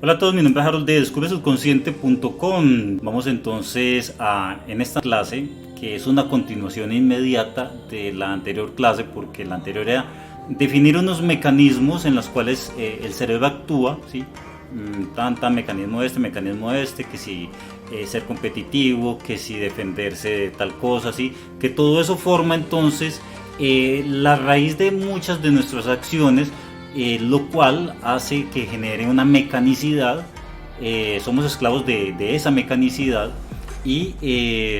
Hola a todos, mi nombre es Harold de descubresubconsciente.com. Vamos entonces en esta clase, que es una continuación inmediata de la anterior clase, porque la anterior era definir unos mecanismos en los cuales el cerebro actúa, ¿sí? Mecanismo este, que si ser competitivo, que si defenderse de tal cosa, ¿sí? Que todo eso forma entonces la raíz de muchas de nuestras acciones, lo cual hace que genere una mecanicidad. Somos esclavos de esa mecanicidad y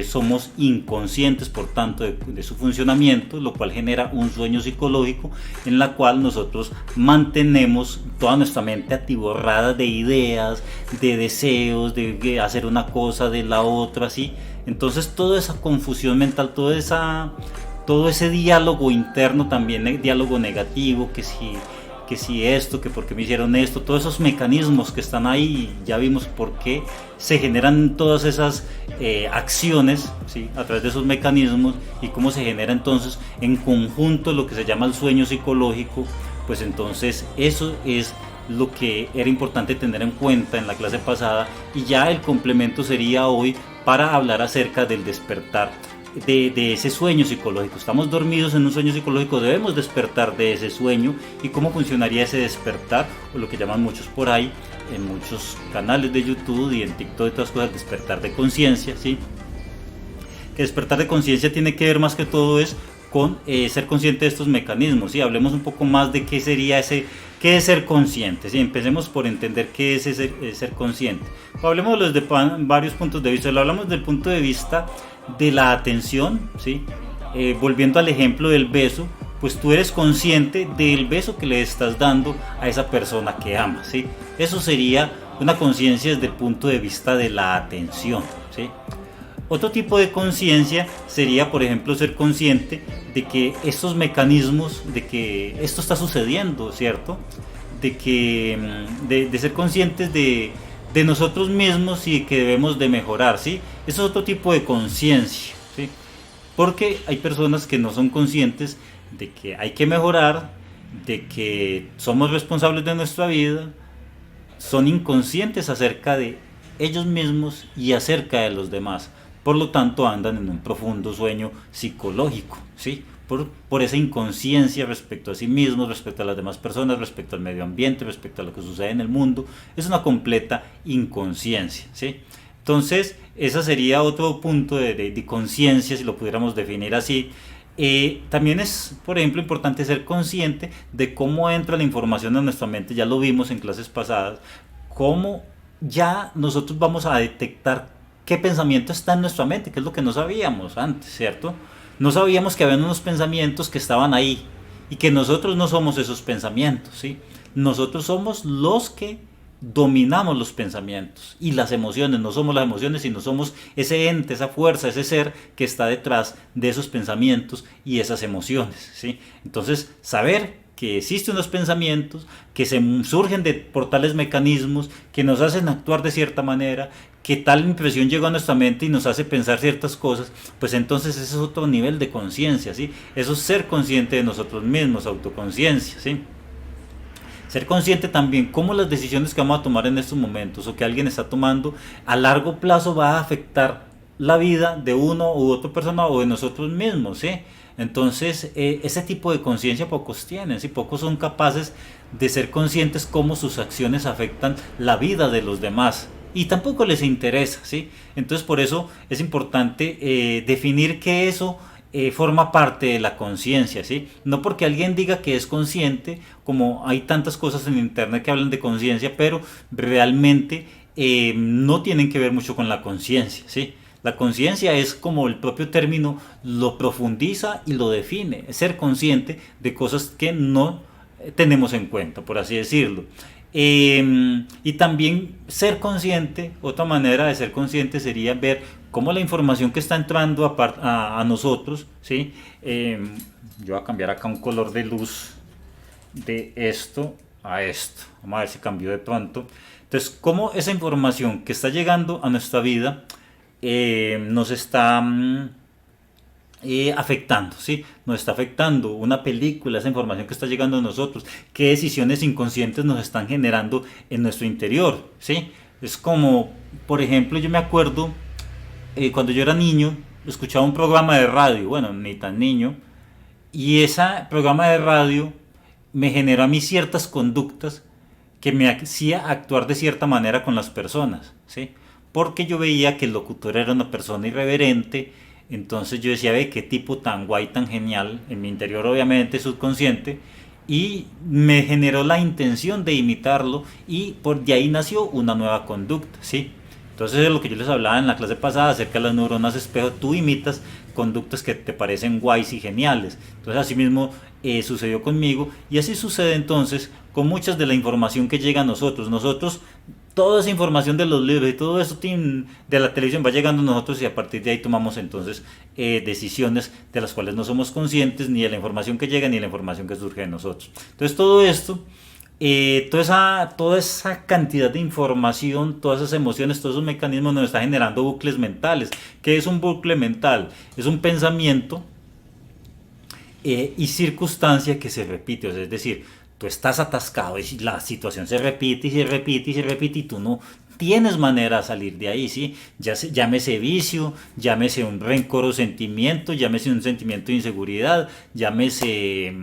somos inconscientes por tanto de su funcionamiento, lo cual genera un sueño psicológico en la cual nosotros mantenemos toda nuestra mente atiborrada de ideas, de deseos, de hacer una cosa de la otra, ¿sí? Entonces toda esa confusión mental, todo ese diálogo interno, también diálogo negativo, que si esto, que por qué me hicieron esto, todos esos mecanismos que están ahí, ya vimos por qué se generan todas esas acciones, ¿sí? A través de esos mecanismos, y cómo se genera entonces en conjunto lo que se llama el sueño psicológico. Pues entonces eso es lo que era importante tener en cuenta en la clase pasada, y ya el complemento sería hoy para hablar acerca del despertar de ese sueño psicológico. Estamos dormidos en un sueño psicológico, debemos despertar de ese sueño. ¿Y cómo funcionaría ese despertar? O lo que llaman muchos por ahí, en muchos canales de YouTube y en TikTok y todas cosas, despertar de conciencia, ¿sí? Que despertar de conciencia tiene que ver más que todo es con ser consciente de estos mecanismos, ¿sí? Hablemos un poco más de qué sería qué es ser consciente, ¿sí? Empecemos por entender qué es ser consciente. Hablemos desde varios puntos de vista. Lo hablamos desde el punto de vista de la atención, ¿sí? Volviendo al ejemplo del beso, pues tú eres consciente del beso que le estás dando a esa persona que amas, ¿sí? Eso sería una conciencia desde el punto de vista de la atención, ¿sí? Otro tipo de conciencia sería, por ejemplo, ser consciente de que estos mecanismos, de que esto está sucediendo, ¿cierto? De ser conscientes de nosotros mismos y que debemos de mejorar, ¿sí? Eso es otro tipo de conciencia, ¿sí? Porque hay personas que no son conscientes de que hay que mejorar, de que somos responsables de nuestra vida, son inconscientes acerca de ellos mismos y acerca de los demás. Por lo tanto, andan en un profundo sueño psicológico, ¿sí? Por esa inconsciencia respecto a sí mismos, respecto a las demás personas, respecto al medio ambiente, respecto a lo que sucede en el mundo. Es una completa inconsciencia, ¿sí? Entonces, ese sería otro punto de conciencia, si lo pudiéramos definir así. También es, por ejemplo, importante ser consciente de cómo entra la información en nuestra mente. Ya lo vimos en clases pasadas, cómo ya nosotros vamos a detectar qué pensamiento está en nuestra mente, que es lo que no sabíamos antes, ¿cierto? No sabíamos que había unos pensamientos que estaban ahí y que nosotros no somos esos pensamientos, ¿sí? Nosotros somos los que dominamos los pensamientos y las emociones. No somos las emociones, sino somos ese ente, esa fuerza, ese ser que está detrás de esos pensamientos y esas emociones, ¿sí? Entonces, saber que existen unos pensamientos que surgen por tales mecanismos que nos hacen actuar de cierta manera, que tal impresión llega a nuestra mente y nos hace pensar ciertas cosas, pues entonces ese es otro nivel de conciencia, ¿sí? Eso es ser consciente de nosotros mismos, autoconciencia, ¿sí? Ser consciente también cómo las decisiones que vamos a tomar en estos momentos o que alguien está tomando a largo plazo va a afectar la vida de uno u otra persona o de nosotros mismos, ¿sí? Entonces, ese tipo de conciencia pocos tienen, ¿sí? Pocos son capaces de ser conscientes cómo sus acciones afectan la vida de los demás. Y tampoco les interesa, ¿sí? Entonces, por eso es importante definir que eso forma parte de la conciencia, ¿sí? No porque alguien diga que es consciente, como hay tantas cosas en internet que hablan de conciencia, pero realmente no tienen que ver mucho con la conciencia, ¿sí? La conciencia es, como el propio término lo profundiza y lo define, es ser consciente de cosas que no tenemos en cuenta, por así decirlo. Y también ser consciente, otra manera de ser consciente sería ver cómo la información que está entrando a nosotros, ¿sí? Yo voy a cambiar acá un color de luz de esto a esto. Vamos a ver si cambió de pronto. Entonces, cómo esa información que está llegando a nuestra vida nos está afectando, ¿sí? Nos está afectando una película, esa información que está llegando a nosotros, qué decisiones inconscientes nos están generando en nuestro interior, ¿sí? Es como, por ejemplo, yo me acuerdo cuando yo era niño, escuchaba un programa de radio, bueno, ni tan niño, y ese programa de radio me generó a mí ciertas conductas que me hacía actuar de cierta manera con las personas, ¿sí? Porque yo veía que el locutor era una persona irreverente, entonces yo decía, ve, qué tipo tan guay, tan genial, en mi interior obviamente subconsciente, y me generó la intención de imitarlo y por de ahí nació una nueva conducta, ¿sí? Entonces es lo que yo les hablaba en la clase pasada acerca de las neuronas espejo, tú imitas conductas que te parecen guays y geniales. Entonces así mismo sucedió conmigo y así sucede entonces con muchas de la información que llega a nosotros. Nosotros, toda esa información de los libros y todo eso de la televisión va llegando a nosotros y a partir de ahí tomamos entonces decisiones de las cuales no somos conscientes ni de la información que llega ni de la información que surge de nosotros. Entonces todo esto toda esa cantidad de información, todas esas emociones, todos esos mecanismos nos están generando bucles mentales. ¿Qué es un bucle mental? Es un pensamiento y circunstancia que se repite. O sea, es decir, tú estás atascado y la situación se repite y se repite y se repite y tú no tienes manera de salir de ahí, ¿sí? Llámese vicio, llámese un rencor o sentimiento, llámese un sentimiento de inseguridad, llámese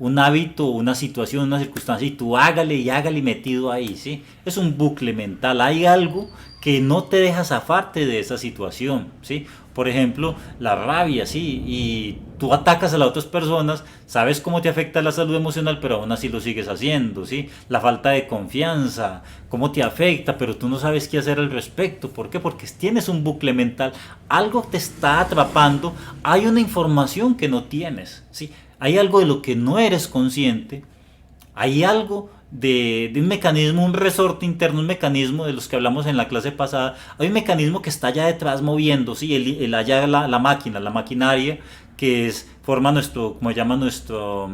un hábito, una situación, una circunstancia y tú hágale y hágale metido ahí, ¿sí? Es un bucle mental, hay algo que no te deja zafarte de esa situación, ¿sí? Por ejemplo, la rabia, ¿sí? Y tú atacas a las otras personas, sabes cómo te afecta la salud emocional, pero aún así lo sigues haciendo, ¿sí? La falta de confianza, cómo te afecta, pero tú no sabes qué hacer al respecto. ¿Por qué? Porque tienes un bucle mental, algo te está atrapando, hay una información que no tienes, ¿sí? Hay algo de lo que no eres consciente, hay algo de un mecanismo, un resorte interno, un mecanismo de los que hablamos en la clase pasada, hay un mecanismo que está allá detrás moviendo, ¿sí? Allá la máquina, la maquinaria, que forma nuestro, como llama nuestro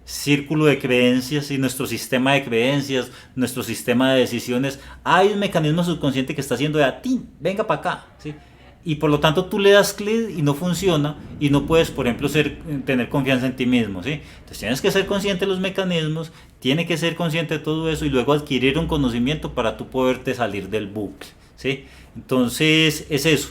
círculo de creencias y nuestro sistema de creencias, nuestro sistema de decisiones. Hay un mecanismo subconsciente que está haciendo de a ti, venga para acá, ¿sí? Y por lo tanto tú le das clic y no funciona y no puedes, por ejemplo, tener confianza en ti mismo, ¿sí? Entonces tienes que ser consciente de los mecanismos, tienes que ser consciente de todo eso y luego adquirir un conocimiento para tú poderte salir del bucle, ¿sí? Entonces es eso.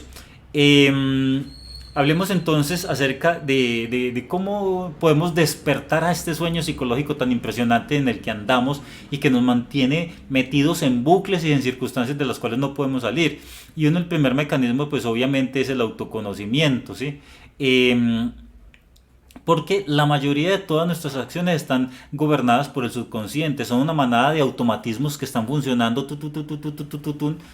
Hablemos entonces acerca de cómo podemos despertar a este sueño psicológico tan impresionante en el que andamos y que nos mantiene metidos en bucles y en circunstancias de las cuales no podemos salir. Y el primer mecanismo pues obviamente es el autoconocimiento, ¿sí? Porque la mayoría de todas nuestras acciones están gobernadas por el subconsciente, son una manada de automatismos que están funcionando,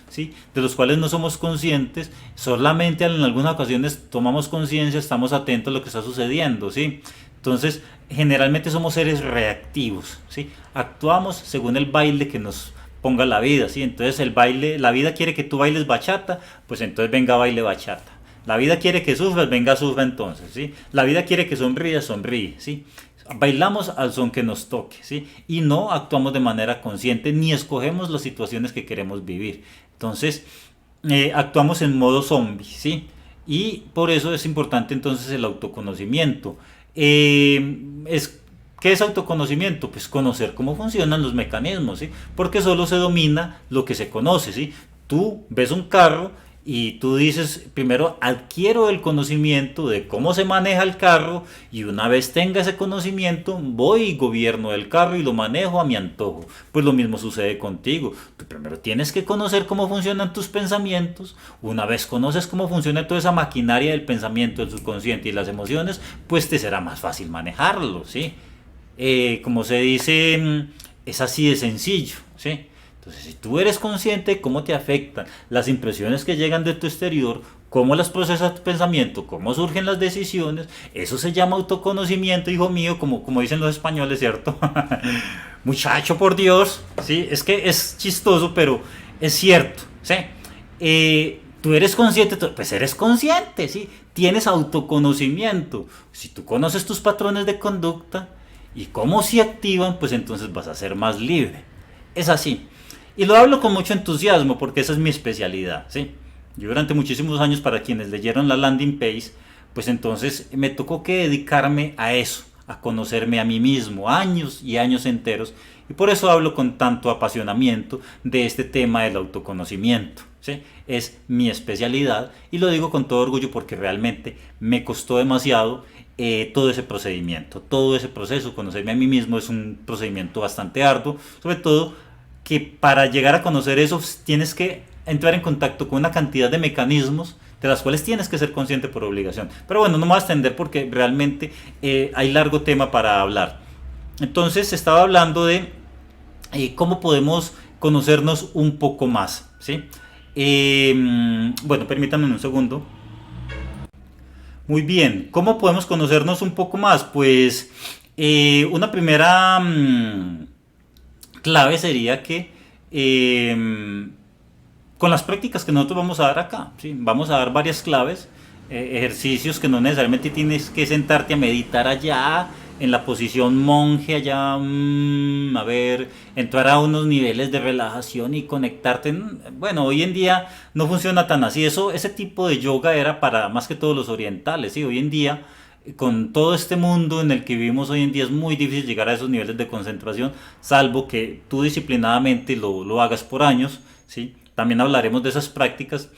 ¿sí? De los cuales no somos conscientes, solamente en algunas ocasiones tomamos conciencia, estamos atentos a lo que está sucediendo, ¿sí? Entonces, generalmente somos seres reactivos, ¿sí? Actuamos según el baile que nos ponga la vida, ¿sí? Entonces la vida quiere que tú bailes bachata, pues entonces venga, baile bachata. La vida quiere que sufras, venga, sufra entonces, ¿sí? La vida quiere que sonríes, sonríe, ¿sí? Bailamos al son que nos toque, ¿sí? Y no actuamos de manera consciente ni escogemos las situaciones que queremos vivir. Entonces, actuamos en modo zombie, ¿sí? Y por eso es importante entonces el autoconocimiento. ¿Qué es autoconocimiento? Pues conocer cómo funcionan los mecanismos, ¿sí? Porque solo se domina lo que se conoce, ¿sí? Tú ves un carro y tú dices, primero adquiero el conocimiento de cómo se maneja el carro y una vez tenga ese conocimiento voy y gobierno el carro y lo manejo a mi antojo. Pues lo mismo sucede contigo. Tú primero tienes que conocer cómo funcionan tus pensamientos. Una vez conoces cómo funciona toda esa maquinaria del pensamiento, del subconsciente y las emociones, pues te será más fácil manejarlo, ¿sí? Como se dice, es así de sencillo, ¿sí? Entonces, si tú eres consciente de cómo te afectan las impresiones que llegan de tu exterior, cómo las procesas tu pensamiento, cómo surgen las decisiones, eso se llama autoconocimiento, hijo mío, como dicen los españoles, ¿cierto? Muchacho, por Dios, ¿sí? Es que es chistoso, pero es cierto, ¿sí? Tú eres consciente, pues eres consciente, ¿sí? Tienes autoconocimiento. Si tú conoces tus patrones de conducta y cómo se activan, pues entonces vas a ser más libre. Es así. Y lo hablo con mucho entusiasmo porque esa es mi especialidad, ¿sí? Yo durante muchísimos años, para quienes leyeron la landing page, pues entonces me tocó que dedicarme a eso, a conocerme a mí mismo, años y años enteros, y por eso hablo con tanto apasionamiento de este tema del autoconocimiento. ¿Sí? Es mi especialidad y lo digo con todo orgullo porque realmente me costó demasiado todo ese procedimiento, todo ese proceso. Conocerme a mí mismo es un procedimiento bastante arduo, sobre todo que para llegar a conocer eso tienes que entrar en contacto con una cantidad de mecanismos de las cuales tienes que ser consciente por obligación. Pero bueno, no me voy a extender porque realmente hay largo tema para hablar. Entonces estaba hablando de cómo podemos conocernos un poco más, ¿sí? Bueno, permítanme un segundo. Muy bien, ¿cómo podemos conocernos un poco más? Pues una primera clave sería que con las prácticas que nosotros vamos a dar acá, ¿sí? Vamos a dar varias claves, ejercicios que no necesariamente tienes que sentarte a meditar allá, en la posición monje, allá, a ver, entrar a unos niveles de relajación y conectarte. Bueno, hoy en día no funciona tan así. Ese tipo de yoga era para más que todos los orientales, ¿sí? Hoy en día, con todo este mundo en el que vivimos hoy en día, es muy difícil llegar a esos niveles de concentración, salvo que tú disciplinadamente lo hagas por años, ¿sí? También hablaremos de esas prácticas,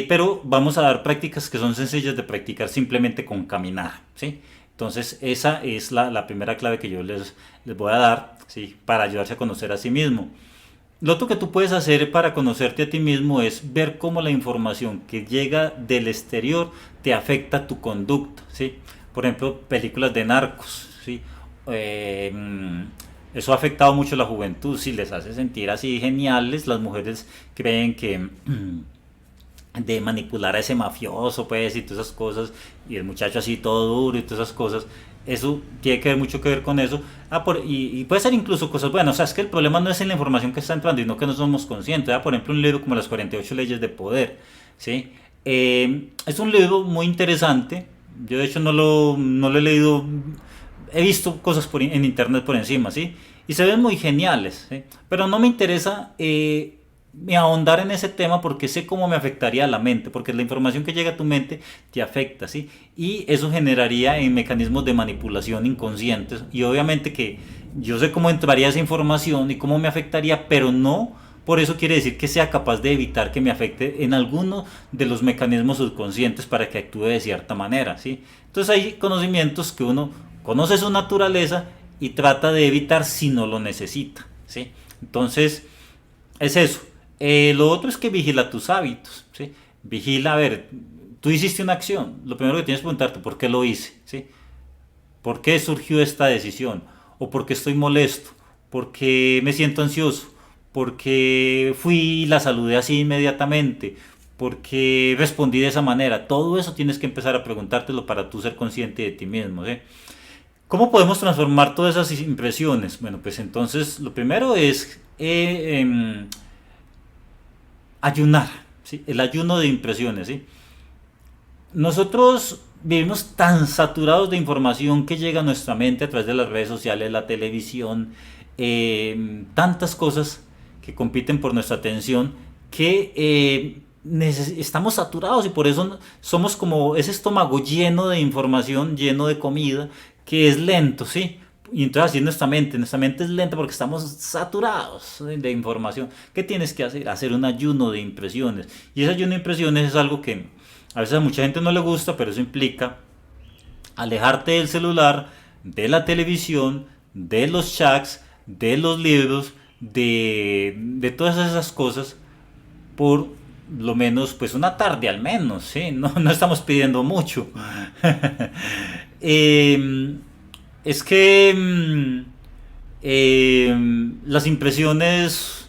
pero vamos a dar prácticas que son sencillas de practicar simplemente con caminar, ¿sí? Entonces esa es la primera clave que yo les voy a dar, ¿sí? Para ayudarse a conocer a sí mismo. Lo otro que tú puedes hacer para conocerte a ti mismo es ver cómo la información que llega del exterior te afecta tu conducta, ¿sí? Por ejemplo, películas de narcos, ¿sí? Eh, Eso ha afectado mucho a la juventud, sí, les hace sentir así geniales. Las mujeres creen que de manipular a ese mafioso, pues, y todas esas cosas, y el muchacho así todo duro y todas esas cosas, eso tiene que ver mucho que ver con eso. Y puede ser incluso cosas buenas. O sea, es que el problema no es en la información que está entrando, sino que no somos conscientes. Por ejemplo, un libro como Las 48 leyes de poder, ¿sí? Es un libro muy interesante. Yo de hecho no lo he leído, he visto cosas en internet por encima, ¿sí? Y se ven muy geniales, ¿sí? Pero no me interesa ahondar en ese tema porque sé cómo me afectaría a la mente, porque la información que llega a tu mente te afecta, ¿sí? Y eso generaría en mecanismos de manipulación inconscientes, y obviamente que yo sé cómo entraría esa información y cómo me afectaría, pero no por eso quiere decir que sea capaz de evitar que me afecte en alguno de los mecanismos subconscientes para que actúe de cierta manera, ¿sí? Entonces hay conocimientos que uno conoce su naturaleza y trata de evitar si no lo necesita, ¿sí? Entonces es eso. Lo otro es que vigila tus hábitos, ¿sí? Vigila, a ver, tú hiciste una acción, lo primero que tienes que preguntarte, ¿por qué lo hice? ¿Sí? ¿Por qué surgió esta decisión? ¿O por qué estoy molesto? ¿Por qué me siento ansioso? ¿Por qué fui y la saludé así inmediatamente? ¿Por qué respondí de esa manera? Todo eso tienes que empezar a preguntártelo para tú ser consciente de ti mismo, ¿sí? ¿Cómo podemos transformar todas esas impresiones? Bueno, pues entonces lo primero es ayunar, ¿sí? El ayuno de impresiones, ¿sí? Nosotros vivimos tan saturados de información que llega a nuestra mente a través de las redes sociales, la televisión, tantas cosas que compiten por nuestra atención que estamos saturados, y por eso somos como ese estómago lleno de información, lleno de comida, que es lento, ¿sí? Y entonces así nuestra mente es lenta porque estamos saturados de información. ¿Qué tienes que hacer? Hacer un ayuno de impresiones. Y ese ayuno de impresiones es algo que a veces a mucha gente no le gusta, pero eso implica alejarte del celular, de la televisión, de los chats, de los libros, de todas esas cosas por lo menos pues una tarde al menos, ¿sí? No estamos pidiendo mucho. Eh, es que las impresiones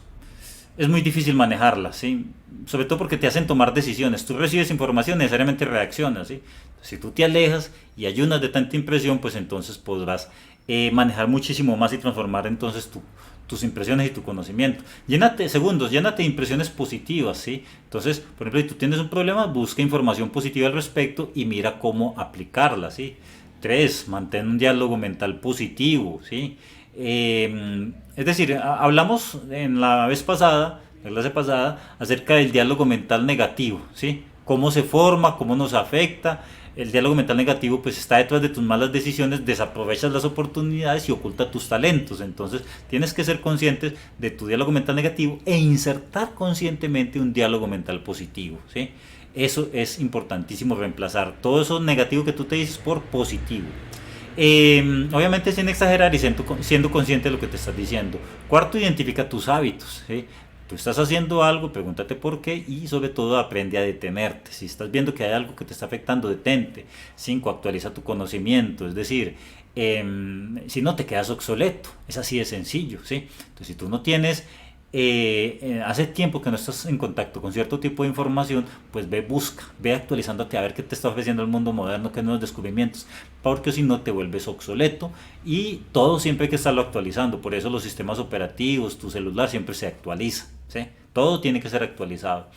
es muy difícil manejarlas, ¿sí? Sobre todo porque te hacen tomar decisiones. Tú recibes información, necesariamente reaccionas, ¿sí? Si tú te alejas y ayunas de tanta impresión, pues entonces podrás manejar muchísimo más y transformar entonces tus impresiones y tu conocimiento. Llénate de impresiones positivas, ¿sí? Entonces, por ejemplo, si tú tienes un problema, busca información positiva al respecto y mira cómo aplicarla, ¿sí? 3. Mantén un diálogo mental positivo, ¿sí? Es decir, hablamos en la clase pasada, acerca del diálogo mental negativo, ¿sí? Cómo se forma, cómo nos afecta. el diálogo mental negativo pues está detrás de tus malas decisiones, desaprovechas las oportunidades y oculta tus talentos. Entonces tienes que ser conscientes de tu diálogo mental negativo e insertar conscientemente un diálogo mental positivo, ¿sí? Eso es importantísimo, reemplazar todo eso negativo que tú te dices por positivo. Obviamente sin exagerar y siendo consciente de lo que te estás diciendo. Cuarto, identifica tus hábitos, ¿sí? Tú estás haciendo algo, pregúntate por qué y sobre todo aprende a detenerte. Si estás viendo que hay algo que te está afectando, detente. 5. Actualiza tu conocimiento, es decir, si no te quedas obsoleto, es así de sencillo, ¿sí? Entonces si tú no tienes hace tiempo que no estás en contacto con cierto tipo de información, pues ve actualizándote a ver qué te está ofreciendo el mundo moderno, qué nuevos descubrimientos, porque si no te vuelves obsoleto y todo siempre hay que estarlo actualizando. Por eso los sistemas operativos, tu celular siempre se actualiza, ¿sí? Todo tiene que ser actualizado.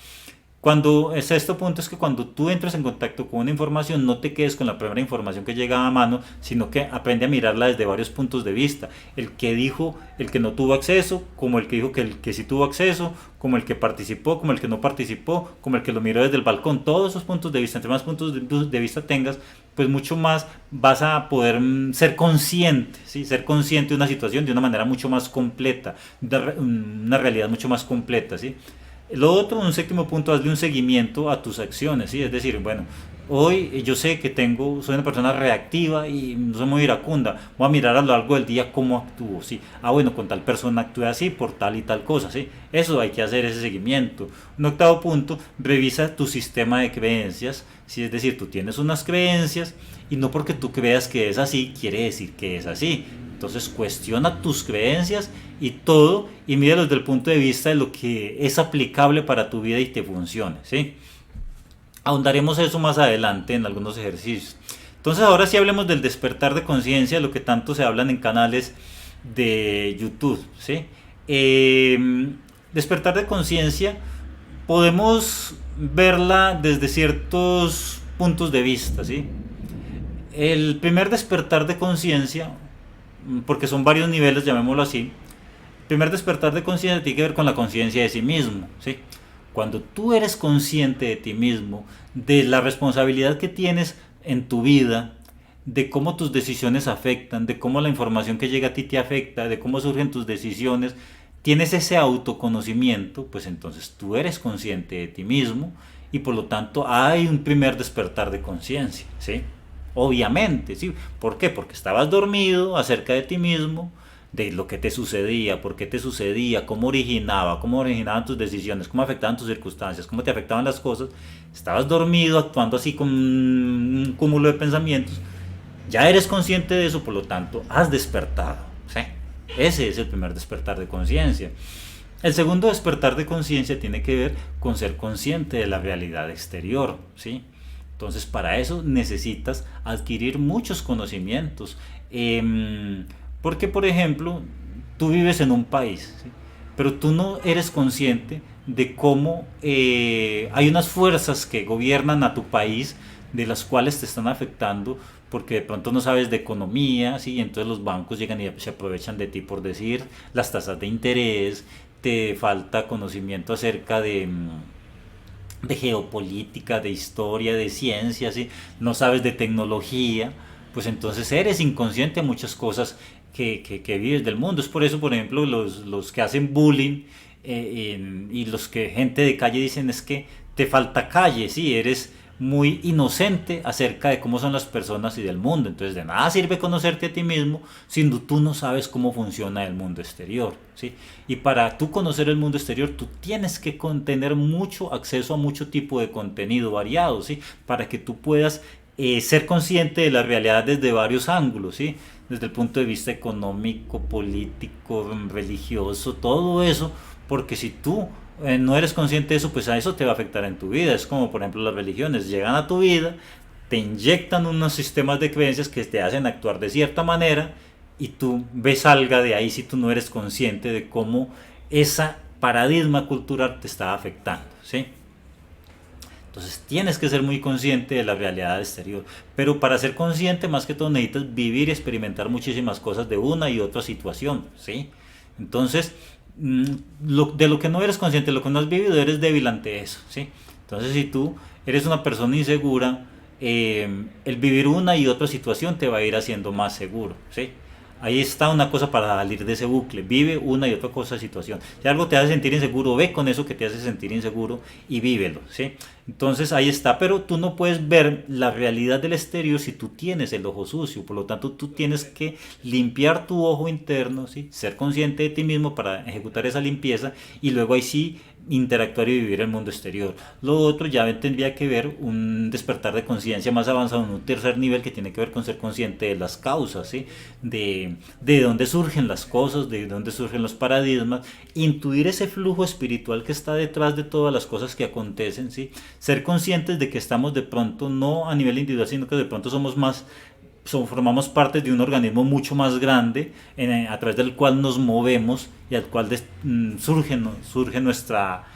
Este punto es que cuando tú entres en contacto con una información, no te quedes con la primera información que llega a mano, sino que aprende a mirarla desde varios puntos de vista. El que dijo, el que no tuvo acceso, como el que dijo que el que sí tuvo acceso, como el que participó, como el que no participó, como el que lo miró desde el balcón. Todos esos puntos de vista, entre más puntos de vista tengas, pues mucho más vas a poder ser consciente, ¿sí? Ser consciente de una situación de una manera mucho más completa, de una realidad mucho más completa, ¿sí? Lo otro, un séptimo punto, hazle un seguimiento a tus acciones, ¿sí? Es decir, bueno, hoy yo sé que soy una persona reactiva y no soy muy iracunda, voy a mirar a lo largo del día cómo actúo, ¿sí? Bueno, con tal persona actúe así por tal y tal cosa, ¿sí? Eso hay que hacer, ese seguimiento. Un octavo punto, revisa tu sistema de creencias, ¿sí? Es decir, tú tienes unas creencias y no porque tú creas que es así, quiere decir que es así. Entonces cuestiona tus creencias y todo y mira desde el punto de vista de lo que es aplicable para tu vida y te funcione, ¿sí? Ahondaremos eso más adelante en algunos ejercicios. Entonces ahora sí hablemos del despertar de conciencia, lo que tanto se hablan en canales de YouTube, ¿sí? Despertar de conciencia podemos verla desde ciertos puntos de vista, ¿sí? El primer despertar de conciencia, porque son varios niveles, llamémoslo así. El primer despertar de conciencia tiene que ver con la conciencia de sí mismo, ¿sí? Cuando tú eres consciente de ti mismo, de la responsabilidad que tienes en tu vida, de cómo tus decisiones afectan, de cómo la información que llega a ti te afecta, de cómo surgen tus decisiones, tienes ese autoconocimiento, pues entonces tú eres consciente de ti mismo y por lo tanto hay un primer despertar de conciencia, ¿sí? Obviamente, ¿sí? ¿Por qué? Porque estabas dormido acerca de ti mismo, de lo que te sucedía, por qué te sucedía, cómo originaban tus decisiones, cómo afectaban tus circunstancias, cómo te afectaban las cosas. Estabas dormido actuando así con un cúmulo de pensamientos. Ya eres consciente de eso, por lo tanto, has despertado, ¿sí? Ese es el primer despertar de conciencia. El segundo despertar de conciencia tiene que ver con ser consciente de la realidad exterior, ¿sí? Entonces para eso necesitas adquirir muchos conocimientos. Porque por ejemplo, tú vives en un país, ¿sí? Pero tú no eres consciente de cómo hay unas fuerzas que gobiernan a tu país de las cuales te están afectando porque de pronto no sabes de economía, ¿sí? Entonces los bancos llegan y se aprovechan de ti por decir las tasas de interés, te falta conocimiento acerca de geopolítica, de historia, de ciencia, ¿sí? No sabes de tecnología, pues entonces eres inconsciente de muchas cosas que vives del mundo. Es por eso, por ejemplo, los que hacen bullying y los que gente de calle dicen es que te falta calle, ¿sí? Eres muy inocente acerca de cómo son las personas y del mundo. Entonces de nada sirve conocerte a ti mismo si tú no sabes cómo funciona el mundo exterior, ¿sí? Y para tú conocer el mundo exterior tú tienes que tener mucho acceso a mucho tipo de contenido variado, ¿sí? Para que tú puedas ser consciente de la realidad desde varios ángulos, ¿sí? Desde el punto de vista económico, político, religioso, todo eso, porque si tú no eres consciente de eso, pues a eso te va a afectar en tu vida. Es como por ejemplo las religiones llegan a tu vida, te inyectan unos sistemas de creencias que te hacen actuar de cierta manera y tú salga de ahí si tú no eres consciente de cómo esa paradigma cultural te está afectando, ¿sí? Entonces tienes que ser muy consciente de la realidad exterior, pero para ser consciente más que todo necesitas vivir y experimentar muchísimas cosas de una y otra situación, ¿sí? Entonces de lo que no eres consciente, de lo que no has vivido, eres débil ante eso, ¿sí? Entonces si tú eres una persona insegura, el vivir una y otra situación te va a ir haciendo más seguro, ¿sí? Ahí está una cosa para salir de ese bucle. Vive una y otra cosa situación. Si algo te hace sentir inseguro, ve con eso que te hace sentir inseguro y vívelo, ¿sí? Entonces ahí está, pero tú no puedes ver la realidad del exterior si tú tienes el ojo sucio. Por lo tanto, tú tienes que limpiar tu ojo interno, ¿sí? Ser consciente de ti mismo para ejecutar esa limpieza y luego ahí sí interactuar y vivir el mundo exterior. Lo otro ya tendría que ver un despertar de conciencia más avanzado en un tercer nivel que tiene que ver con ser consciente de las causas, ¿sí? De dónde surgen las cosas, de dónde surgen los paradigmas, intuir ese flujo espiritual que está detrás de todas las cosas que acontecen, ¿sí? Ser conscientes de que estamos de pronto no a nivel individual, sino que de pronto somos más formamos parte de un organismo mucho más grande a través del cual nos movemos y al cual surge nuestra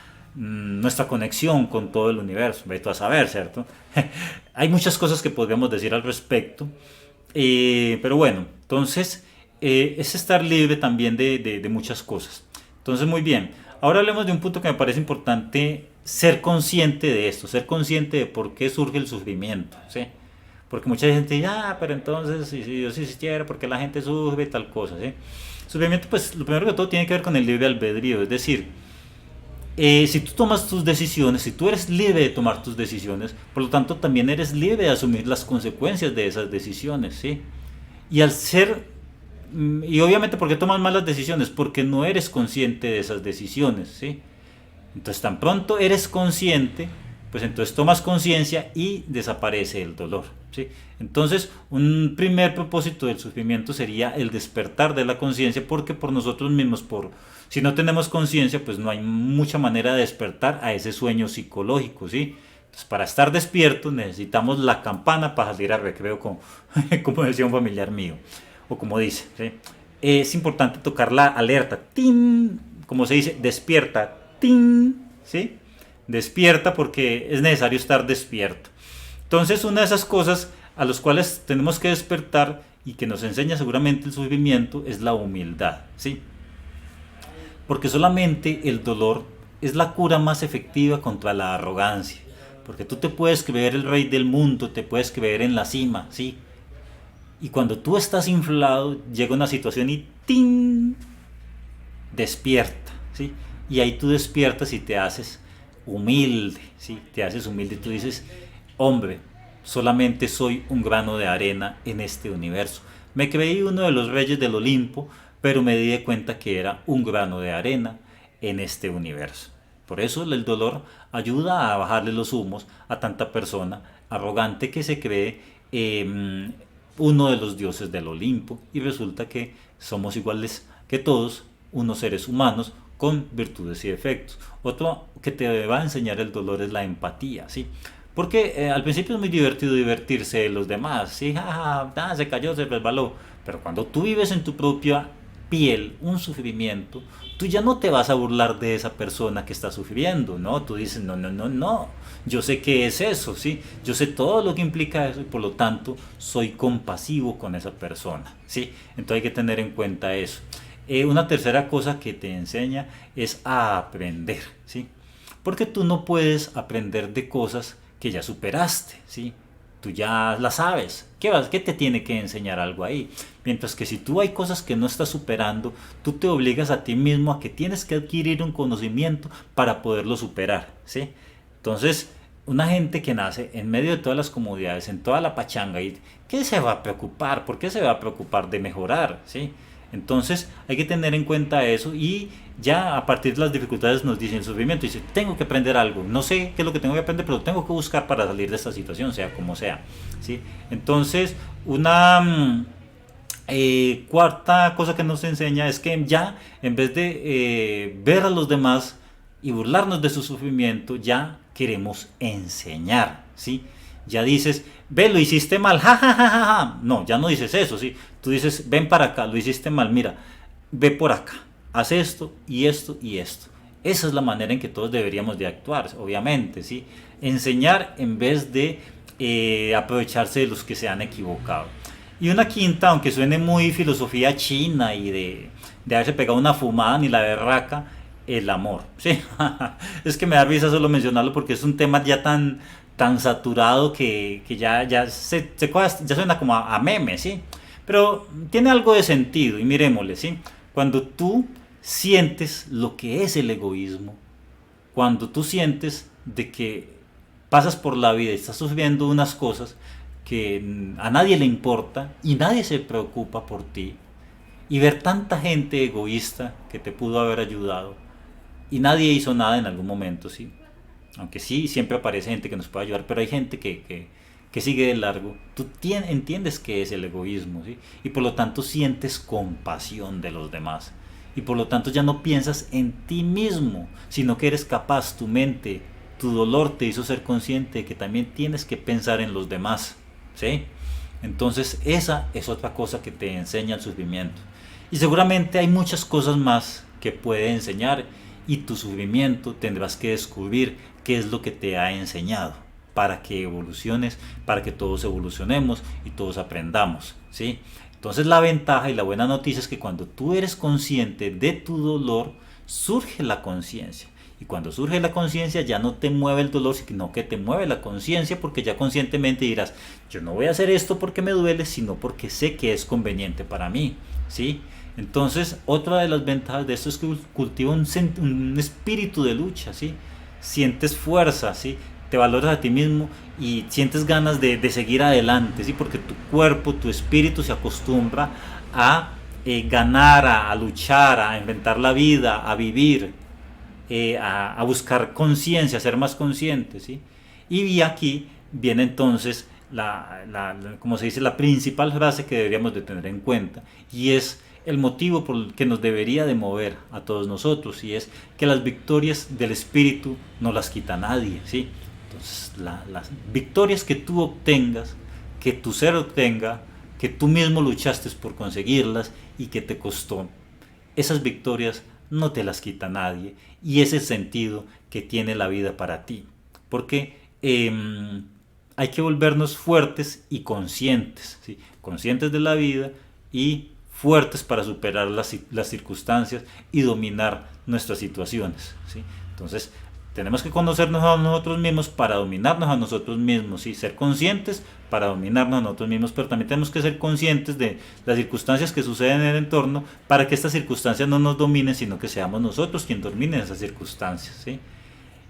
conexión con todo el universo. Vete a saber, ¿cierto? Hay muchas cosas que podríamos decir al respecto, pero bueno, entonces es estar libre también de muchas cosas. Entonces, muy bien. Ahora hablemos de un punto que me parece importante, ser consciente de esto, ser consciente de por qué surge el sufrimiento, ¿sí? Porque mucha gente dice, pero entonces, si Dios existiera, ¿por qué la gente sufre tal cosa? ¿Sí? Sufrimiento, pues lo primero que todo tiene que ver con el libre albedrío. Es decir, si tú tomas tus decisiones, si tú eres libre de tomar tus decisiones, por lo tanto también eres libre de asumir las consecuencias de esas decisiones. ¿Sí? Y al ser, y obviamente, ¿por qué tomas malas decisiones? Porque no eres consciente de esas decisiones. ¿Sí? Entonces, tan pronto eres consciente, pues entonces tomas conciencia y desaparece el dolor, ¿sí? Entonces, un primer propósito del sufrimiento sería el despertar de la conciencia, porque por nosotros mismos, si no tenemos conciencia, pues no hay mucha manera de despertar a ese sueño psicológico, ¿sí? Entonces, para estar despiertos necesitamos la campana para salir al recreo, como decía un familiar mío, o como dice, ¿sí? Es importante tocar la alerta, ¡tin! Como se dice, despierta, ¡tin! ¿Sí? Despierta, porque es necesario estar despierto. Entonces, una de esas cosas a las cuales tenemos que despertar y que nos enseña seguramente el sufrimiento es la humildad, ¿sí? Porque solamente el dolor es la cura más efectiva contra la arrogancia. Porque tú te puedes creer el rey del mundo, te puedes creer en la cima, ¿sí? Y cuando tú estás inflado, llega una situación y ¡ting! Despierta, ¿sí? Y ahí tú despiertas y te haces humilde, ¿sí? Te haces humilde y tú dices, hombre, solamente soy un grano de arena en este universo. Me creí uno de los reyes del Olimpo, pero me di de cuenta que era un grano de arena en este universo. Por eso el dolor ayuda a bajarle los humos a tanta persona arrogante que se cree uno de los dioses del Olimpo, y resulta que somos iguales que todos, unos seres humanos con virtudes y defectos. Otro que te va a enseñar el dolor es la empatía, ¿sí? Porque al principio es muy divertido divertirse de los demás, ¿sí? Se cayó, se resbaló. Pero cuando tú vives en tu propia piel un sufrimiento, tú ya no te vas a burlar de esa persona que está sufriendo, ¿no? Tú dices, no, no, no, no, yo sé qué es eso, ¿sí? Yo sé todo lo que implica eso y por lo tanto soy compasivo con esa persona, ¿sí? Entonces hay que tener en cuenta eso. Una tercera cosa que te enseña es a aprender, ¿sí? Porque tú no puedes aprender de cosas que ya superaste, ¿sí? Tú ya las sabes. ¿Qué te tiene que enseñar algo ahí? Mientras que si tú hay cosas que no estás superando, tú te obligas a ti mismo a que tienes que adquirir un conocimiento para poderlo superar, ¿sí? Entonces, una gente que nace en medio de todas las comodidades, en toda la pachanga, ¿qué se va a preocupar? ¿Por qué se va a preocupar de mejorar? ¿Sí? Entonces hay que tener en cuenta eso, y ya a partir de las dificultades nos dice el sufrimiento, dice, tengo que aprender algo, no sé qué es lo que tengo que aprender, pero tengo que buscar para salir de esta situación, sea como sea, ¿sí? Entonces, una cuarta cosa que nos enseña es que ya en vez de ver a los demás y burlarnos de su sufrimiento, ya queremos enseñar, ¿sí? Ya dices, ve, lo hiciste mal, ja, ja, ja, ja, ja. No, ya no dices eso, ¿sí? Tú dices, ven para acá, lo hiciste mal, mira, ve por acá, haz esto y esto y esto. Esa es la manera en que todos deberíamos de actuar, obviamente, ¿sí? Enseñar en vez de aprovecharse de los que se han equivocado. Y una quinta, aunque suene muy filosofía china y de haberse pegado una fumada ni la berraca, el amor, ¿sí? Es que me da risa solo mencionarlo porque es un tema ya tan tan saturado que ya suena como a meme, ¿sí? Pero tiene algo de sentido y miremosle, ¿sí? Cuando tú sientes lo que es el egoísmo, cuando tú sientes de que pasas por la vida y estás sufriendo unas cosas que a nadie le importa y nadie se preocupa por ti, y ver tanta gente egoísta que te pudo haber ayudado y nadie hizo nada en algún momento, ¿sí? Aunque sí, siempre aparece gente que nos puede ayudar, pero hay gente que sigue de largo. Tú entiendes que es el egoísmo, ¿sí? Y por lo tanto sientes compasión de los demás. Y por lo tanto ya no piensas en ti mismo, sino que eres capaz, tu mente, tu dolor te hizo ser consciente de que también tienes que pensar en los demás, ¿sí? Entonces esa es otra cosa que te enseña el sufrimiento. Y seguramente hay muchas cosas más que puede enseñar y tu sufrimiento tendrás que descubrir qué es lo que te ha enseñado para que evoluciones, para que todos evolucionemos y todos aprendamos, ¿sí? Entonces la ventaja y la buena noticia es que cuando tú eres consciente de tu dolor, surge la conciencia. Y cuando surge la conciencia ya no te mueve el dolor, sino que te mueve la conciencia, porque ya conscientemente dirás, yo no voy a hacer esto porque me duele, sino porque sé que es conveniente para mí, ¿sí? Entonces, otra de las ventajas de esto es que cultiva un espíritu de lucha, ¿sí? Sientes fuerza, ¿sí? Te valoras a ti mismo y sientes ganas de seguir adelante, ¿sí? Porque tu cuerpo, tu espíritu se acostumbra a ganar, a luchar, a inventar la vida, a vivir, a buscar conciencia, a ser más consciente, ¿sí? Y aquí viene entonces como se dice, la principal frase que deberíamos de tener en cuenta, y es el motivo por el que nos debería de mover a todos nosotros, y es que las victorias del espíritu no las quita nadie, ¿sí? Entonces las victorias que tú obtengas, que tu ser obtenga, que tú mismo luchaste por conseguirlas y que te costó, esas victorias no te las quita nadie, y es el sentido que tiene la vida para ti, porque hay que volvernos fuertes y conscientes, ¿sí? Conscientes de la vida y fuertes para superar las circunstancias y dominar nuestras situaciones, ¿sí? Entonces tenemos que conocernos a nosotros mismos para dominarnos a nosotros mismos, ¿sí? Ser conscientes para dominarnos a nosotros mismos, pero también tenemos que ser conscientes de las circunstancias que suceden en el entorno para que estas circunstancias no nos dominen, sino que seamos nosotros quienes dominen esas circunstancias, ¿sí?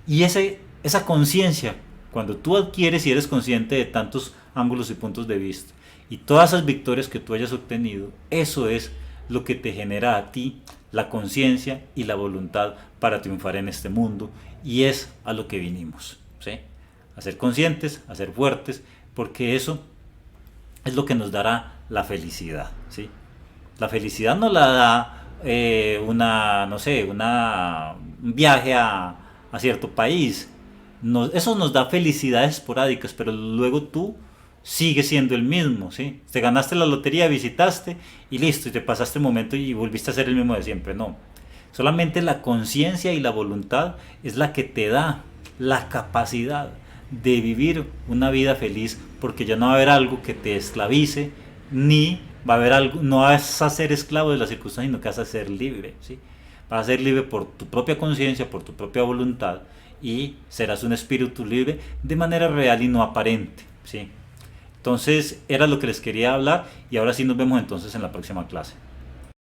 Y esa conciencia, cuando tú adquieres y eres consciente de tantos ángulos y puntos de vista y todas esas victorias que tú hayas obtenido, eso es lo que te genera a ti la conciencia y la voluntad para triunfar en este mundo, y es a lo que vinimos, ¿sí? A ser conscientes, a ser fuertes, porque eso es lo que nos dará la felicidad, ¿sí? La felicidad no la da no sé, un viaje a cierto país. Eso nos da felicidades esporádicas, pero luego tú sigues siendo el mismo, ¿sí? Te ganaste la lotería, visitaste y listo, y te pasaste el momento y volviste a ser el mismo de siempre. No, solamente la conciencia y la voluntad es la que te da la capacidad de vivir una vida feliz, porque ya no va a haber algo que te esclavice, ni va a haber algo, no vas a ser esclavo de las circunstancias, sino que vas a ser libre, ¿sí? Vas a ser libre por tu propia conciencia, por tu propia voluntad, y serás un espíritu libre de manera real y no aparente, ¿sí? Entonces era lo que les quería hablar, y ahora sí nos vemos entonces en la próxima clase.